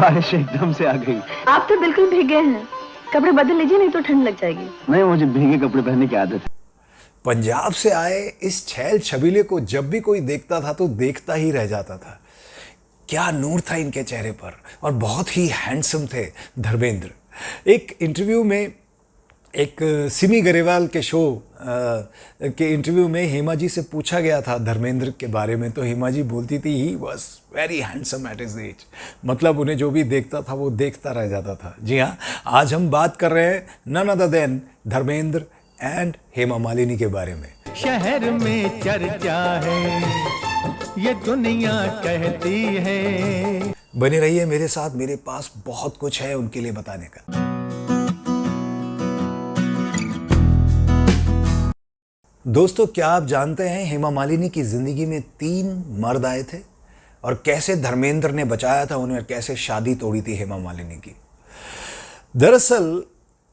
बारिश एकदम से आ गई। आप तो बिल्कुल भीग गए हैं। कपड़े बदल लीजिए, नहीं तो ठंड लग जाएगी। नहीं, मुझे भीगे कपड़े पहनने की आदत है। पंजाब से आए इस छैल छबीले को जब भी कोई देखता था तो देखता ही रह जाता था। क्या नूर था इनके चेहरे पर, और बहुत ही हैंडसम थे धर्मेंद्र। एक इंटरव्यू में, एक सिमी गरेवाल के शो के इंटरव्यू में हेमा जी से पूछा गया था धर्मेंद्र के बारे में, तो हेमा जी बोलती थी he was very handsome at his age. मतलब उन्हें जो भी देखता था वो देखता रह जाता था। जी हाँ, आज हम बात कर रहे हैं none other than Dharmendra and Hema Malini के बारे में। शहर में चर्चा है, ये दुनिया कहती है। बने रहिए मेरे साथ, मेरे पास बहुत कुछ है उनके लिए बताने का। दोस्तों, क्या आप जानते हैं हेमा मालिनी की जिंदगी में 3 मर्द आए थे और कैसे धर्मेंद्र ने बचाया था उन्हें और कैसे शादी तोड़ी थी हेमा मालिनी की। दरअसल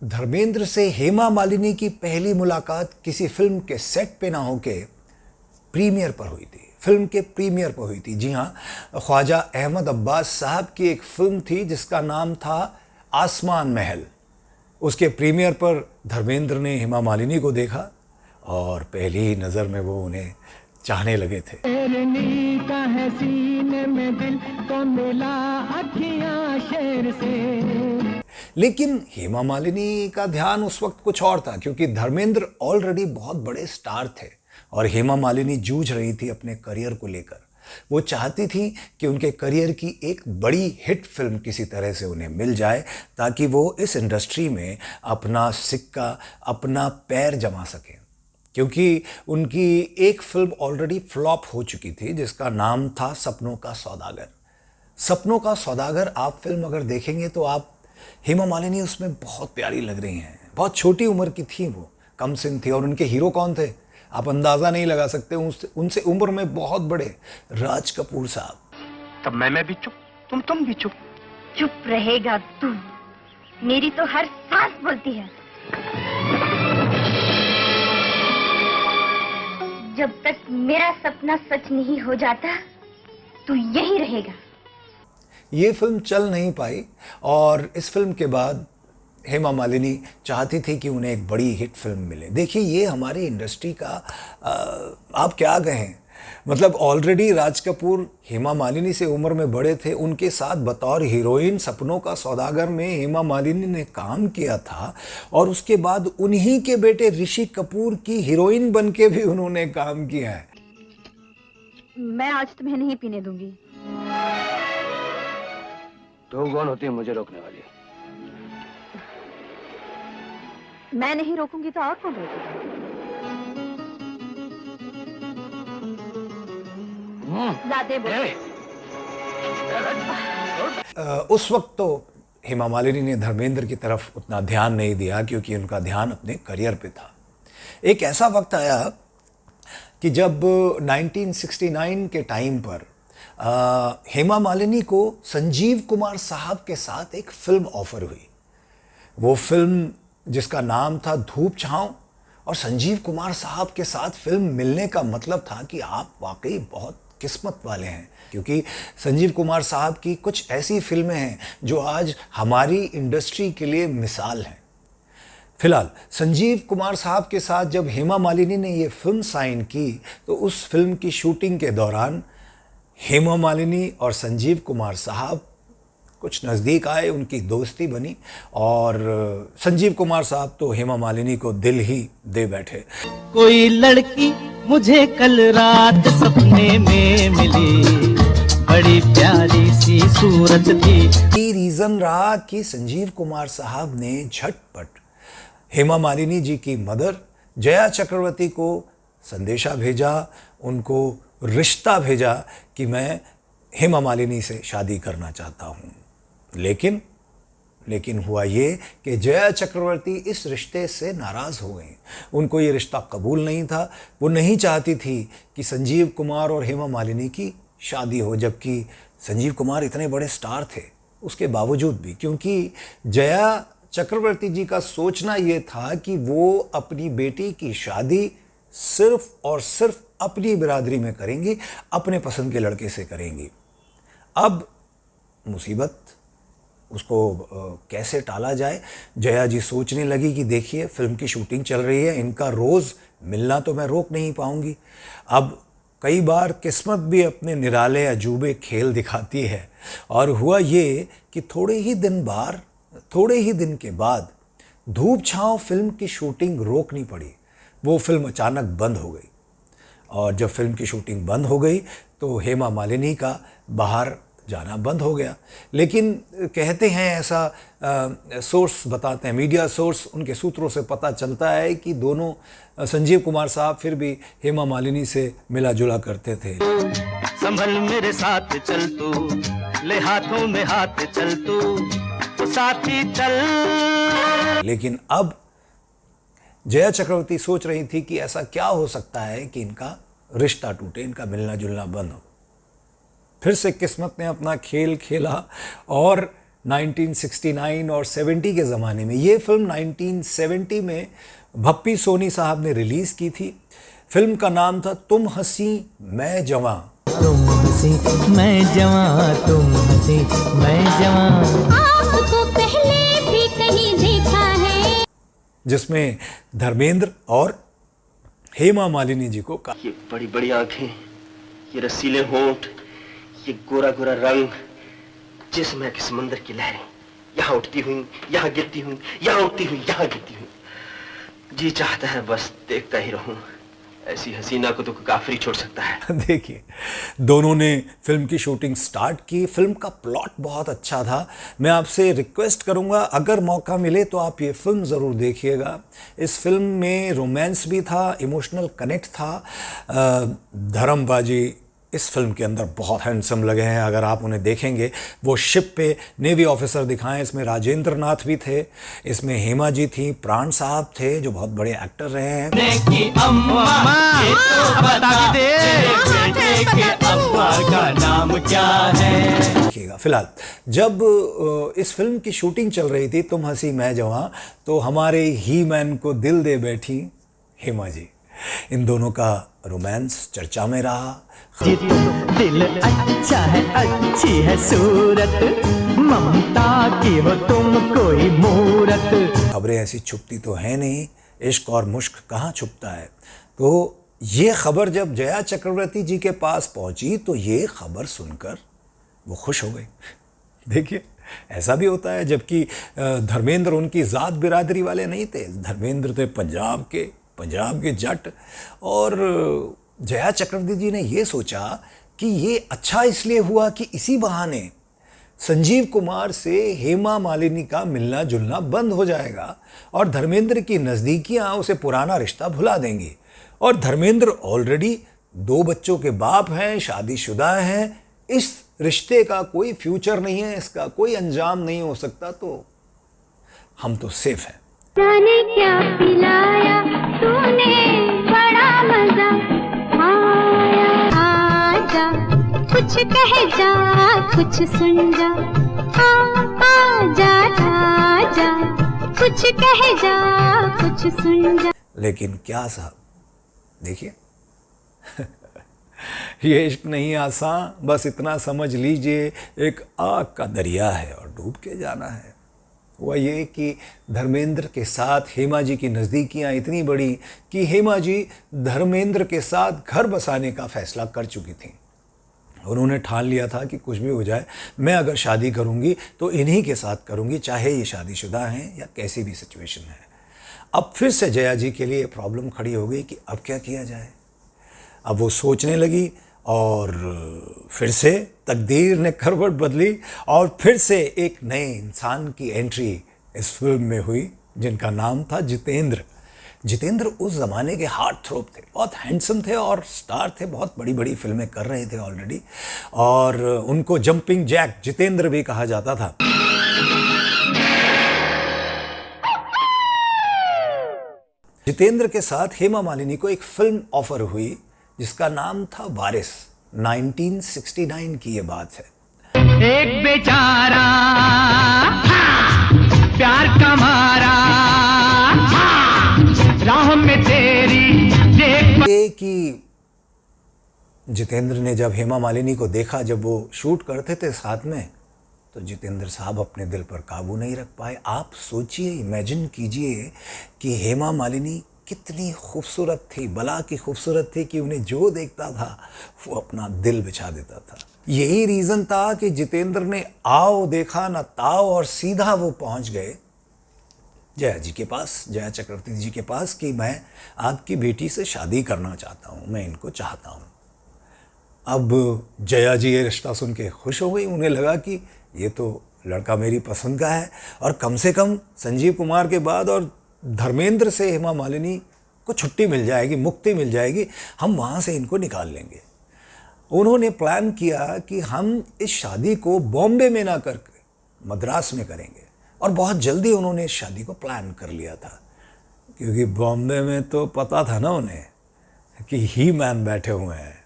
धर्मेंद्र से हेमा मालिनी की पहली मुलाकात किसी फिल्म के सेट पे ना होके प्रीमियर पर हुई थी, फिल्म के प्रीमियर पर हुई थी। जी हाँ, ख्वाजा अहमद अब्बास साहब की एक फिल्म थी जिसका नाम था आसमान महल। उसके प्रीमियर पर धर्मेंद्र ने हेमा मालिनी को देखा और पहली ही नज़र में वो उन्हें चाहने लगे थे। लेकिन हेमा मालिनी का ध्यान उस वक्त कुछ और था, क्योंकि धर्मेंद्र ऑलरेडी बहुत बड़े स्टार थे और हेमा मालिनी जूझ रही थी अपने करियर को लेकर। वो चाहती थी कि उनके करियर की एक बड़ी हिट फिल्म किसी तरह से उन्हें मिल जाए ताकि वो इस इंडस्ट्री में अपना सिक्का, अपना पैर जमा सकें। क्योंकि उनकी एक फिल्म ऑलरेडी फ्लॉप हो चुकी थी जिसका नाम था सपनों का सौदागर। सपनों का सौदागर आप फिल्म अगर देखेंगे तो आप हेमा मालिनी उसमें बहुत प्यारी लग रही हैं। बहुत छोटी उम्र की थी वो, कम सिन थी। और उनके हीरो कौन थे आप अंदाज़ा नहीं लगा सकते, उनसे उम्र में बहुत बड़े, राज कपूर साहब। तब मैं भी चुप, तुम भी चुप। चुप रहेगा तू, मेरी तो हर सांस बोलती है। जब तक मेरा सपना सच नहीं हो जाता तू यहीं रहेगा। ये फिल्म चल नहीं पाई और इस फिल्म के बाद हेमा मालिनी चाहती थी कि उन्हें एक बड़ी हिट फिल्म मिले। देखिए, ये हमारी इंडस्ट्री का आप क्या कहें, मतलब ऑलरेडी राज कपूर हेमा मालिनी से उम्र में बड़े थे, उनके साथ बतौर हीरोइन सपनों का सौदागर में हेमा मालिनी ने काम किया था और उसके बाद उन्हीं के बेटे ऋषि कपूर की हीरोइन बन के भी उन्होंने काम किया है। मैं आज तुम्हें नहीं पीने दूंगी। तो कौन होती है मुझे रोकने वाली? मैं नहीं रोकूंगी तो और कौन रोकेगा? उस वक्त तो हेमा मालिनी ने धर्मेंद्र की तरफ उतना ध्यान नहीं दिया क्योंकि उनका ध्यान अपने करियर पे था। एक ऐसा वक्त आया कि जब 1969 के टाइम पर हेमा मालिनी को संजीव कुमार साहब के साथ एक फिल्म ऑफर हुई। वो फिल्म जिसका नाम था धूप छांव, और संजीव कुमार साहब के साथ फिल्म मिलने का मतलब था कि आप वाकई बहुत किस्मत वाले हैं, क्योंकि संजीव कुमार साहब की कुछ ऐसी फिल्में हैं जो आज हमारी इंडस्ट्री के लिए मिसाल हैं। फिलहाल संजीव कुमार साहब के साथ जब हेमा मालिनी ने ये फिल्म साइन की तो उस फिल्म की शूटिंग के दौरान हेमा मालिनी और संजीव कुमार साहब कुछ नज़दीक आए, उनकी दोस्ती बनी और संजीव कुमार साहब तो हेमा मालिनी को दिल ही दे बैठे। कोई लड़की मुझे कल रात सपने में मिली, बड़ी प्यारी सी सूरत थी। ये रीज़न रहा कि संजीव कुमार साहब ने झटपट हेमा मालिनी जी की मदर जया चक्रवर्ती को संदेशा भेजा, उनको रिश्ता भेजा कि मैं हेमा मालिनी से शादी करना चाहता हूँ। लेकिन हुआ ये कि जया चक्रवर्ती इस रिश्ते से नाराज़ हो गई। उनको ये रिश्ता कबूल नहीं था। वो नहीं चाहती थी कि संजीव कुमार और हेमा मालिनी की शादी हो, जबकि संजीव कुमार इतने बड़े स्टार थे उसके बावजूद भी, क्योंकि जया चक्रवर्ती जी का सोचना ये था कि वो अपनी बेटी की शादी सिर्फ और सिर्फ अपनी बिरादरी में करेंगी, अपने पसंद के लड़के से करेंगी। अब मुसीबत उसको कैसे टाला जाए। जया जी सोचने लगी कि देखिए फिल्म की शूटिंग चल रही है, इनका रोज़ मिलना तो मैं रोक नहीं पाऊंगी। अब कई बार किस्मत भी अपने निराले अजूबे खेल दिखाती है, और हुआ ये कि थोड़े ही दिन के बाद धूप छाँव फिल्म की शूटिंग रोकनी पड़ी। वो फिल्म अचानक बंद हो गई, और जब फिल्म की शूटिंग बंद हो गई तो हेमा मालिनी का बाहर जाना बंद हो गया। लेकिन कहते हैं, ऐसा सोर्स बताते हैं, मीडिया सोर्स, उनके सूत्रों से पता चलता है कि दोनों संजीव कुमार साहब फिर भी हेमा मालिनी से मिला जुला करते थे। संभल मेरे साथ चल तू, ले हाथों में हाथ चल तू, तो साथी चल। लेकिन अब जया चक्रवर्ती सोच रही थी कि ऐसा क्या हो सकता है कि इनका रिश्ता टूटे, इनका मिलना जुलना बंद हो। फिर से किस्मत ने अपना खेल खेला, और 1969 और 70 के ज़माने में, ये फिल्म 1970 में भप्पी सोनी साहब ने रिलीज़ की थी। फिल्म का नाम था तुम हंसी मैं जवां। तुम हंसी मैं जवां, तुम हंसी मैं जवां, आपको पहले भी कहीं देखा है। जिसमें धर्मेंद्र और हेमा मालिनी जी को ये बड़ी बड़ी आंखें, ये रसीले होंठ, ये गोरा गोरा रंग, जिसमें कि समंदर की लहरें, यहाँ उठती हुई, यहाँ गिरती हुई, यहाँ उठती हुई, यहाँ गिरती हुई। जी चाहता है बस देखता ही रहूं। ऐसी हसीना को तो काफिर छोड़ सकता है। देखिए, दोनों ने फिल्म की शूटिंग स्टार्ट की। फिल्म का प्लॉट बहुत अच्छा था। मैं आपसे रिक्वेस्ट करूंगा, अगर मौका मिले तो आप ये फिल्म ज़रूर देखिएगा। इस फिल्म में रोमांस भी था, इमोशनल कनेक्ट था। धर्म बाजी इस फिल्म के अंदर बहुत हैंडसम लगे हैं। अगर आप उन्हें देखेंगे, वो शिप पे नेवी ऑफिसर दिखाएं। इसमें राजेंद्र नाथ भी थे, इसमें हेमा जी थी, प्राण साहब थे जो बहुत बड़े एक्टर रहे हैं। की अम्मा ये तो बता दे, बेटे के अब्बा का नाम क्या है। देखिएगा, फिलहाल जब इस फिल्म की शूटिंग चल रही थी तुम हंसी मैं जवां, तो हमारे ही मैन को दिल दे बैठी हेमा जी। इन दोनों का रोमांस चर्चा में रहा। दिल अच्छा है, अच्छी है सूरत, ममता की हो तुम कोई मूरत। खबरें ऐसी छुपती तो है नहीं, इश्क और मुश्क कहाँ छुपता है। तो ये खबर जब जया चक्रवर्ती जी के पास पहुंची तो ये खबर सुनकर वो खुश हो गई। देखिए, ऐसा भी होता है, जबकि धर्मेंद्र उनकी ज़ात बिरादरी वाले नहीं थे। धर्मेंद्र थे पंजाब के जट, और जया चक्रवर्ती जी ने ये सोचा कि ये अच्छा इसलिए हुआ कि इसी बहाने संजीव कुमार से हेमा मालिनी का मिलना जुलना बंद हो जाएगा, और धर्मेंद्र की नज़दीकियाँ उसे पुराना रिश्ता भुला देंगी। और धर्मेंद्र ऑलरेडी 2 बच्चों के बाप हैं, शादीशुदा हैं। इस रिश्ते का कोई फ्यूचर नहीं है, इसका कोई अंजाम नहीं हो सकता, तो हम तो सेफ हैं। जाने क्या पिलाया तूने, बड़ा मजा आया। आजा कुछ कह जा, कुछ सुन जा, आजा आजा कुछ कह जा, कुछ सुन जा। लेकिन क्या साहब, देखिए ये इश्क नहीं आसान, बस इतना समझ लीजिए एक आग का दरिया है और डूब के जाना है। हुआ ये कि धर्मेंद्र के साथ हेमा जी की नज़दीकियाँ इतनी बड़ी कि हेमा जी धर्मेंद्र के साथ घर बसाने का फैसला कर चुकी थी। उन्होंने ठान लिया था कि कुछ भी हो जाए, मैं अगर शादी करूँगी तो इन्हीं के साथ करूँगी, चाहे ये शादीशुदा हैं या कैसी भी सिचुएशन है। अब फिर से जया जी के लिए प्रॉब्लम खड़ी हो गई कि अब क्या किया जाए। अब वो सोचने लगी, और फिर से तकदीर ने करवट बदली, और फिर से एक नए इंसान की एंट्री इस फिल्म में हुई, जिनका नाम था जितेंद्र। जितेंद्र उस ज़माने के हार्ट थ्रोप थे, बहुत हैंडसम थे और स्टार थे, बहुत बड़ी बड़ी फिल्में कर रहे थे ऑलरेडी, और उनको जंपिंग जैक जितेंद्र भी कहा जाता था। जितेंद्र के साथ हेमा मालिनी को एक फिल्म ऑफर हुई जिसका नाम था वारिस। 1969 की ये बात है। एक बेचारा प्यार का मारा, राह में तेरी देख। ये कि जितेंद्र ने जब हेमा मालिनी को देखा, जब वो शूट करते थे साथ में, तो जितेंद्र साहब अपने दिल पर काबू नहीं रख पाए। आप सोचिए, इमेजिन कीजिए कि हेमा मालिनी कितनी खूबसूरत थी, भला की खूबसूरत थी कि उन्हें जो देखता था वो अपना दिल बिछा देता था। यही रीज़न था कि जितेंद्र ने आओ देखा ना ताओ और सीधा वो पहुंच गए जया जी के पास, जया चक्रवर्ती जी के पास कि मैं आपकी बेटी से शादी करना चाहता हूँ, मैं इनको चाहता हूँ। अब जया जी ये रिश्ता सुन के खुश हो गई। उन्हें लगा कि ये तो लड़का मेरी पसंद का है और कम से कम संजीव कुमार के बाद और धर्मेंद्र से हेमा मालिनी को छुट्टी मिल जाएगी, मुक्ति मिल जाएगी, हम वहाँ से इनको निकाल लेंगे। उन्होंने प्लान किया कि हम इस शादी को बॉम्बे में ना करके मद्रास में करेंगे, और बहुत जल्दी उन्होंने इस शादी को प्लान कर लिया था, क्योंकि बॉम्बे में तो पता था ना उन्हें कि ही मैन बैठे हुए हैं,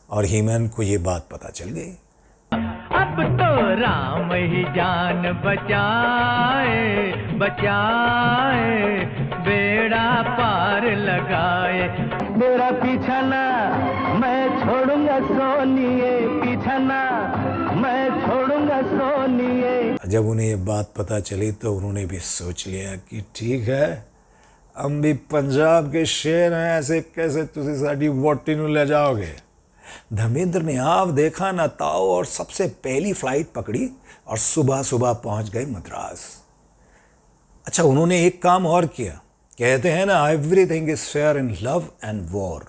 और ही मैन को ये बात पता चल गई। अब तो राम ही जान बचाए बचाए, बेड़ा पार लगाए। मेरा पीछा ना मैं छोड़ूंगा सोनिए, पीछा ना मैं छोड़ूंगा सोनिए। जब उन्हें ये बात पता चली तो उन्होंने भी सोच लिया कि ठीक है, हम भी पंजाब के शेर हैं, ऐसे कैसे तुसी साडी वोटी नूं ले जाओगे। धर्मेंद्र ने आप देखा ना ताओ और सबसे पहली फ्लाइट पकड़ी और सुबह सुबह पहुंच गए मद्रास। अच्छा, उन्होंने एक काम और किया, कहते हैं ना everything is fair in love and war.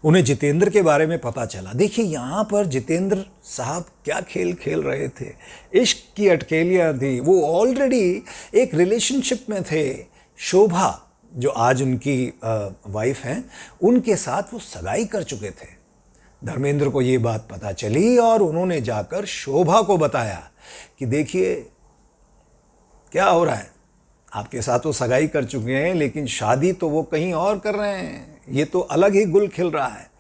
उन्हें जितेंद्र के बारे में पता चला। देखिए यहाँ पर जितेंद्र साहब क्या खेल खेल रहे थे, इश्क की अटकेलियाँ थी। वो ऑलरेडी एक रिलेशनशिप में थे। शोभा जो आज उनकी वाइफ हैं, उनके साथ वो सगाई कर चुके थे। धर्मेंद्र को ये बात पता चली और उन्होंने जाकर शोभा को बताया कि देखिए क्या हो रहा है, आपके साथ वो सगाई कर चुके हैं लेकिन शादी तो वो कहीं और कर रहे हैं, ये तो अलग ही गुल खिल रहा है।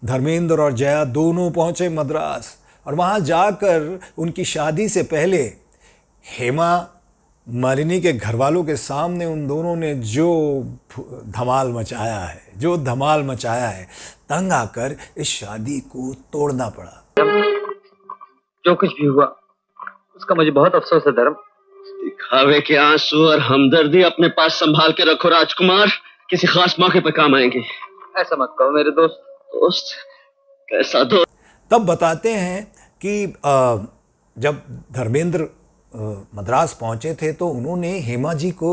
धर्मेंद्र और जया दोनों पहुंचे मद्रास और वहां जाकर उनकी शादी से पहले हेमा मालिनी के घर वालों के सामने उन दोनों ने जो धमाल मचाया है, तंग आकर इस शादी को तोड़ना पड़ा। जो कुछ भी हुआ उसका मुझे बहुत अफसोस है धर्म। दिखावे के आंसू और हमदर्दी अपने पास संभाल के रखो राजकुमार, किसी खास मौके पर काम आएंगे। ऐसा मत कहो मेरे दोस्त। दोस्त? कैसा दोस्त? तब बताते हैं कि जब धर्मेंद्र मद्रास पहुंचे थे तो उन्होंने हेमा जी को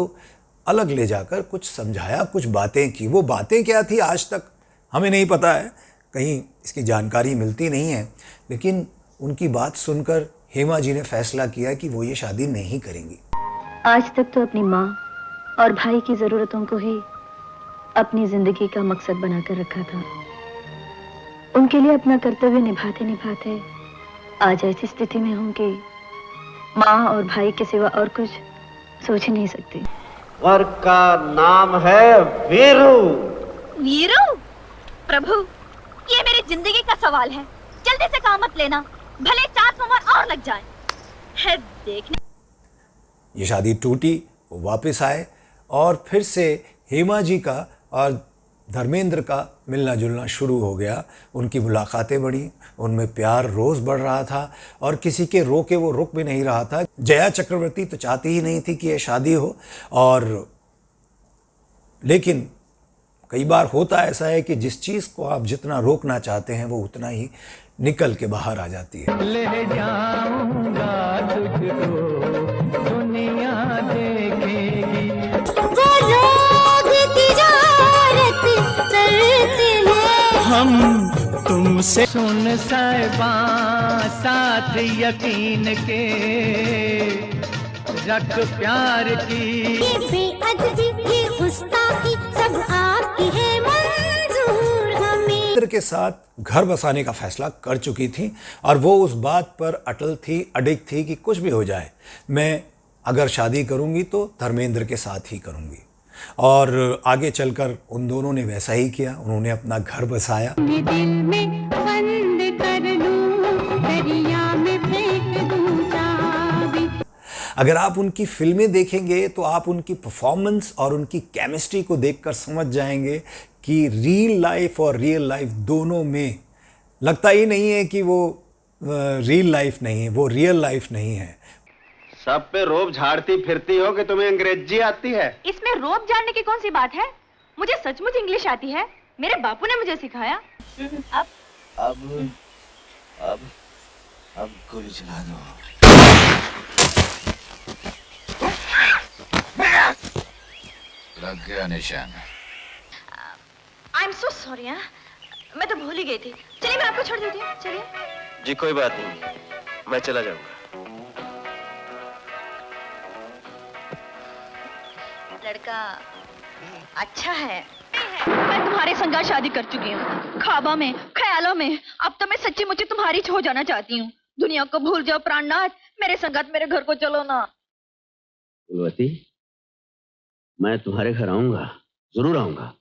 अलग ले जाकर कुछ समझाया, कुछ बातें की। वो बातें क्या थी आज तक हमें नहीं पता है, कहीं इसकी जानकारी मिलती नहीं है, लेकिन उनकी बात सुनकर हेमा जी ने फैसला किया कि वो ये शादी नहीं करेंगी। आज तक तो अपनी माँ और भाई की ज़रूरतों को ही अपनी जिंदगी का मकसद बनाकर रखा था। उनके लिए अपना कर्तव्य निभाते निभाते आज ऐसी स्थिति में हूँ कि माँ और भाई के सिवा और कुछ सोच ही नहीं सकती। वर का नाम है वीरू। वीरू? प्रभु, ये मेरी जिंदगी का सवाल है, जल्दी से काम मत लेना, भले 4 उम्र और लग जाए। है देखने। ये शादी टूटी, वो वापस आए और फिर से हेमा जी का और धर्मेंद्र का मिलना जुलना शुरू हो गया। उनकी मुलाकातें बढ़ी, उनमें प्यार रोज़ बढ़ रहा था और किसी के रोके वो रुक भी नहीं रहा था। जया चक्रवर्ती तो चाहती ही नहीं थी कि ये शादी हो, और लेकिन कई बार होता ऐसा है कि जिस चीज़ को आप जितना रोकना चाहते हैं वो उतना ही निकल के बाहर आ जाती है। ले जाऊंगा तुझको दुनिया देखेगी। वो लोग तिजारत करते हैं, हम तुमसे सुन साहिबा साथ यकीन के रख प्यार की। ये बेअदबी, ये गुस्ताखी सब आपकी है मंजूर हमें। के साथ घर बसाने का फैसला कर चुकी थी और वो उस बात पर अटल थी, अडिग थी कि कुछ भी हो जाए, मैं अगर शादी करूंगी तो धर्मेंद्र के साथ ही करूंगी। और आगे चलकर उन दोनों ने वैसा ही किया, उन्होंने अपना घर बसाया। दिल में बंद कर लूं, दरिया में फेंक दूं चाबी। अगर आप उनकी फिल्में देखेंगे तो आप उनकी परफॉर्मेंस और उनकी केमिस्ट्री को देखकर समझ जाएंगे कि रियल लाइफ और रियल लाइफ दोनों में लगता ही नहीं है कि वो रियल लाइफ नहीं है, वो रियल लाइफ नहीं है। सब पे रोब झाड़ती फिरती हो कि तुम्हें अंग्रेजी आती है? इसमें रोब जानने की कौन सी बात है? मुझे सचमुच इंग्लिश आती है। मेरे बापू ने मुझे सिखाया। अब गोली चला दो। लग गया निशान। I am so sorry. मैं तो भूल ही गई थी। चलिए मैं आपको छोड़ देती हूँ। चलिए। जी कोई बात नहीं, मैं चला जाऊंगा। लड़का अच्छा है। मैं तुम्हारे संग शादी कर चुकी हूँ, ख्वाबों में, ख्यालों में। अब तो मैं सच्ची मुच्ची तुम्हारी हो जाना चाहती हूँ। दुनिया को भूल जाओ प्राणनाथ, मेरे संगत मेरे घर को चलो ना। फूलवती, मैं तुम्हारे घर आऊंगा, जरूर आऊंगा,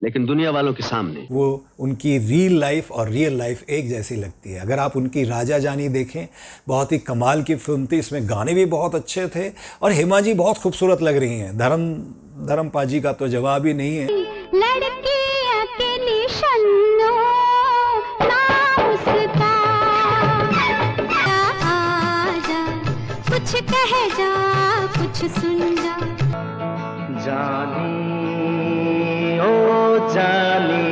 लेकिन दुनिया वालों के सामने। वो उनकी रियल लाइफ और रियल लाइफ एक जैसी लगती है। अगर आप उनकी राजा जानी देखें, बहुत ही कमाल की फिल्म थी। इसमें गाने भी बहुत अच्छे थे और हेमा जी बहुत खूबसूरत लग रही हैं। धर्म पाजी का तो जवाब ही नहीं है। लड़की अकेली शन्नो ना उसका, आजा कुछ कह जा कुछ सुन जा। जानी ओ जानी,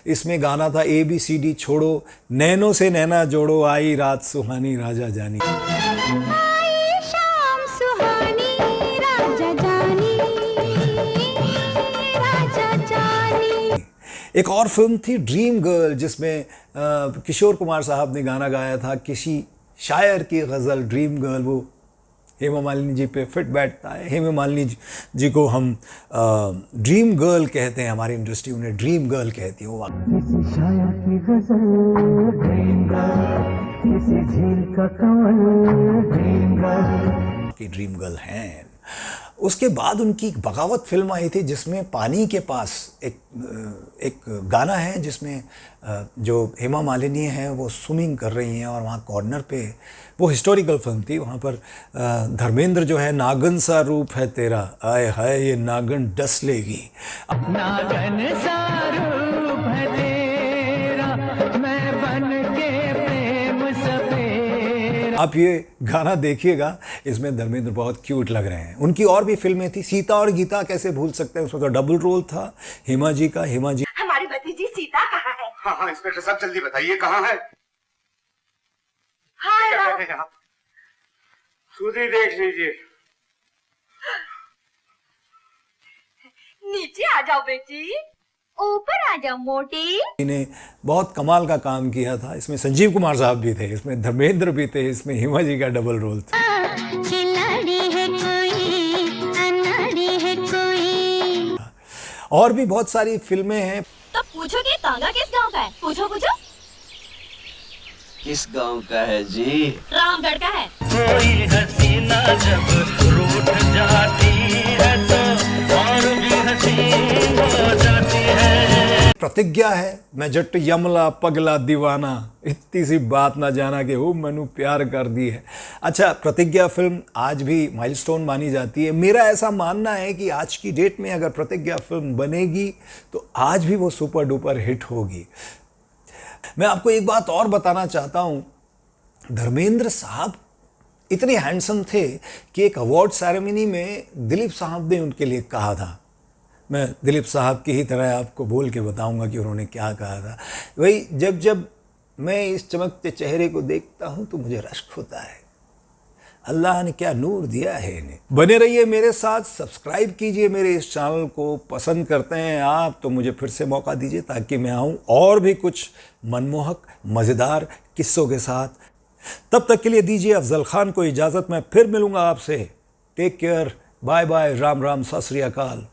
इसमें गाना था ABCD छोड़ो, नैनों से नैना जोड़ो, आई रात सुहानी राजा जानी। आई शाम सुहानी राजा जानी, राजा जानी। एक और फिल्म थी ड्रीम गर्ल, जिसमें किशोर कुमार साहब ने गाना गाया था, किसी शायर की गज़ल ड्रीम गर्ल। वो हेमा मालिनी जी पे फिट बैठता है। हेमा मालिनी जी को हम ड्रीम गर्ल कहते हैं, हमारी इंडस्ट्री उन्हें ड्रीम गर्ल कहती है। वो किसी शायर की गजल ड्रीम गर्ल, किसी झील का कंवल ड्रीम गर्ल की ड्रीम गर्ल हैं। उसके बाद उनकी एक बगावत फिल्म आई थी जिसमें पानी के पास एक गाना है, जिसमें जो हेमा मालिनी हैं वो स्विमिंग कर रही हैं और वहाँ कॉर्नर पे, वो हिस्टोरिकल फिल्म थी, वहाँ पर धर्मेंद्र जो है, नागन सा रूप है तेरा, आए हाय ये नागन डस लेगी। नागन सा रूप है तेरा, मैं बन के प्रेम सपेरा। आप ये गाना देखिएगा, इसमें धर्मेंद्र बहुत क्यूट लग रहे हैं। उनकी और भी फिल्में थी, सीता और गीता कैसे भूल सकते हैं, उसमें तो डबल रोल था हेमा जी का। हेमा जी हमारी भतीजी सीता कहाँ है? हाँ इंस्पेक्टर साहब जल्दी बताइए कहाँ है? हाय क्या कह रहे हैं आप? खुद ही देख लीजिए। नीचे आ जाओ बेटी, ऊपर आ जाओ मोटी। ने बहुत कमाल का काम किया था। इसमें संजीव कुमार साहब भी थे, इसमें धर्मेंद्र भी थे, इसमें हेमा जी का डबल रोल था। खिलाड़ी है कोई, अनाड़ी है कोई। और भी बहुत सारी फिल्में हैं। तो पूछो कि तांगा किस गांव का है? पूछो पूछो। किस गांव का है जी? रामगढ़ का है। कोई हसीना जब रूठ जाती है तो और भी हसीन हो जाती है। प्रतिज्ञा है, मैं जट यमला पगला दीवाना, इतनी सी बात ना जाना कि वो मैनू प्यार कर दी है। अच्छा, प्रतिज्ञा फिल्म आज भी माइलस्टोन मानी जाती है। मेरा ऐसा मानना है कि आज की डेट में अगर प्रतिज्ञा फिल्म बनेगी तो आज भी वो सुपर डुपर हिट होगी। मैं आपको एक बात और बताना चाहता हूँ, धर्मेंद्र साहब इतने हैंडसम थे कि एक अवार्ड सेरेमनी में दिलीप साहब ने उनके लिए कहा था, मैं दिलीप साहब की ही तरह आपको बोल के बताऊंगा कि उन्होंने क्या कहा था। वही, जब जब मैं इस चमकते चेहरे को देखता हूं तो मुझे रश्क होता है। अल्लाह ने क्या नूर दिया है इन्हें। बने रहिए मेरे साथ, सब्सक्राइब कीजिए मेरे इस चैनल को। पसंद करते हैं आप तो मुझे फिर से मौका दीजिए ताकि मैं आऊँ और भी कुछ मनमोहक मज़ेदार किस्सों के साथ। तब तक के लिए दीजिए अफजल खान को इजाज़त। मैं फिर मिलूँगा आपसे। Take care, bye bye, Ram Ram, Sat Sri अकाल।